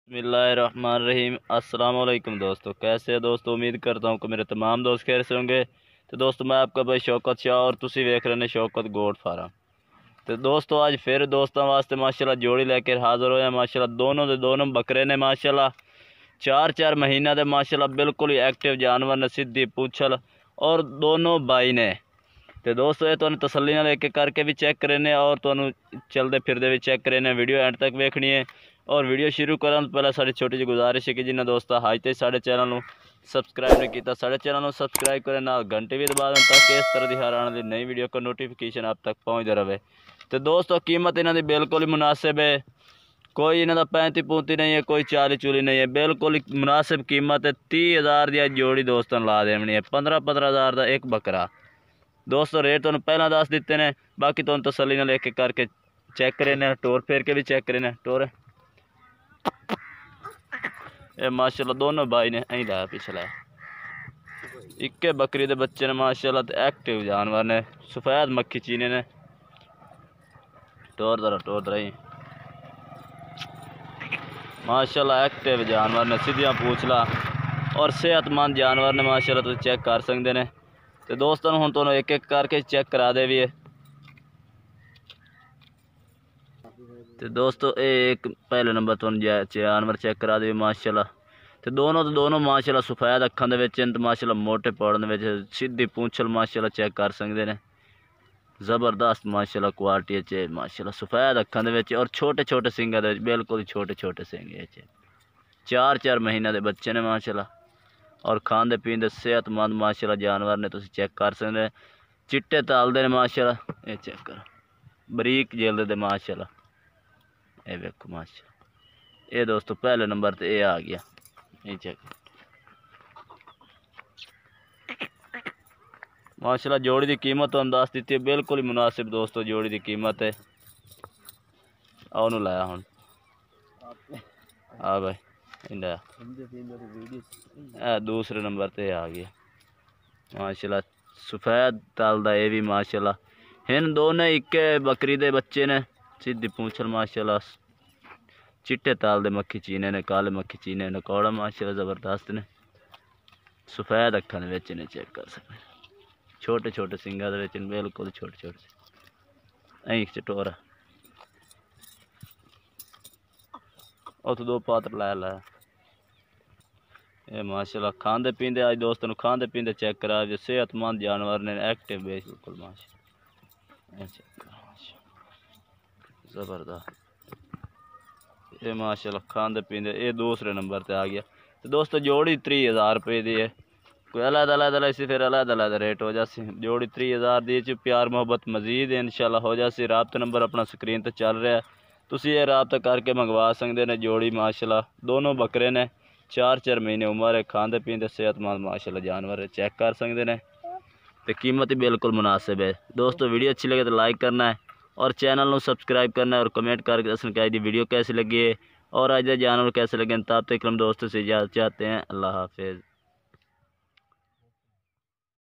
बिस्मिल्लाहिर्रहमानिर्रहीम। अस्सलाम वालेकुम दोस्तों, कैसे है दोस्तों। उम्मीद करता हूँ कि मेरे तमाम दोस्त खैर से होंगे। तो दोस्तों मैं आपका भाई शौकत शाह और तुसी वेख रहे हैं शौकत गोट फार्म। तो दोस्तों आज फिर दोस्तों वास्ते माशाल्लाह जोड़ी लेकर हाज़िर होया। माशाल्लाह दोनों दे दोनों बकरे ने माशाल्लाह 4 महीना दे माशाल्लाह बिल्कुल ही एक्टिव जानवर ने, सीधी पूछल और दोनों भाई ने। तो दोस्तों ये तुहानू तसल्ली नाल एक करके भी चेक करें और तुहानू चलते फिरते भी चेक करें। वीडियो एंड तक वेखनी है। और वीडियो शुरू करने तो पहले साड़ी छोटी जी गुजारिश है कि जिन्हें दोस्तों हाई तक साढ़े चैनल को सबसक्राइब नहीं किया, साढ़े चैनल को सबसक्राइब करें ना घंटे भी दबा दें ताकि इस तरह की हर आने वाली नई वीडियो का नोटिफिकेशन आप तक पहुँचता रहे। तो दोस्तों कीमत इन्हों की बिल्कुल ही मुनासिब है, कोई इन्हों का 35-35 नहीं है, कोई 40-40 नहीं है, बिल्कुल ही मुनासिब कीमत है। 30,000 की जोड़ी दोस्तों ला देनी है, 15-15,000 का एक बकरा। दोस्तों रेट तुहानू पहला दस दिते ने, बाकी तुहानू तसल्ली नाल एक करके चेक करें, टोर फेर के भी चेक करें। टोर ये माशाल्लाह दोनों भाई ने अं लाया पिछला इक्के बकरी के बच्चे ने माशाल्लाह। तो एक्टिव जानवर ने, सफ़ेद मक्खी चीने ने। टोर दरा ही माशाल्लाह एक्टिव जानवर ने, सीधियाँ पूछला और सेहतमंद जानवर ने माशाल्लाह। तुम चेक कर सकते हैं। तो दोस्तों हुण तुहानू एक एक करके चेक करा दे भी है। तो दोस्तों एक पहले नंबर तो जानवर चेक करा दे माशाल्लाह। तो दोनों माशाल्लाह सफ़ेद अखां दे विच माशाल्लाह, मोटे पौड़न विच सीधी पूंछल माशाल्लाह चेक कर सकते हैं। ज़बरदस्त माशाल्लाह क्वालिटी च माशाल्लाह, सफ़ेद अखां दे विच और छोटे छोटे सिंगां दे विच, बिल्कुल छोटे छोटे सिंग। 4 महीने के बच्चे ने माशाल्लाह और खांदे पींदे सेहतमंद माशाल्लाह जानवर ने। तुसीं चेक कर सकते हैं। चिट्टे तालदे ने माशाल्लाह, ये चेक करो बरीक जिल्द दे माशाल्लाह। ये देखो माशाल्लाह, ये दोस्तों पहले नंबर ते ये आ गया। ये चेक माशाल्लाह जोड़ी की कीमत तो दस दी है, बिल्कुल ही मुनासिब दोस्तों जोड़ी की कीमत है। आओ लाया हूँ हाँ भाई दूसरे नंबर ते आ गया माशाल्लाह। सफ़ेद ताल दा ये भी माशाल्लाह। इन दोनों इक्के बकरी दे बच्चे ने, सीधी पूंछल माशाल्लाह। चिट्टे ताल दे मक्खी चीने ने, काले मक्खी चीने ने, कौड़ा माशाल्लाह ज़बरदस्त ने। सफ़ेद अखां दे विच ने, चेक कर सकते हैं। छोटे छोटे सिंगा दे विच बिल्कुल छोटे छोटे अं चटोरा। उत 2 पात्र लाया ये माशाल्लाह। खांदे पींदे आज दोस्तों खांदे पींदे चेक करा जो सेहतमंद जानवर ने, एक्टिव बिल्कुल माशाल्लाह। ज़बरदस्त ये माशाल्लाह खांदे पींदे ये दूसरे नंबर पे आ गया। तो दोस्तों जोड़ी 30,000 रुपये की है। कोई अलग इसी फिर अलग रेट हो जासी। जोड़ी 30,000 दी प्यार मोहब्बत मजीद इंशाल्लाह हो जासी। राब्ता नंबर अपना स्क्रीन पर चल रहा है, तुसी ये राब्ता करके मंगवा सकते हैं। जोड़ी माशाल्लाह दोनों बकरे ने, 4 महीने उम्र है, खांदे पींदे सेहतमंद माशाल्लाह जानवर है, चेक कर सकते हैं। तो कीमत ही बिल्कुल मुनासिब है। दोस्तों वीडियो अच्छी लगे तो लाइक करना है और चैनल को सब्सक्राइब करना है और कमेंट करके दसना कि वीडियो कैसी लगी है और आज जानवर कैसे लगे। तब तक हम दोस्तों से इजाज़त चाहते हैं। अल्लाह हाफिज़।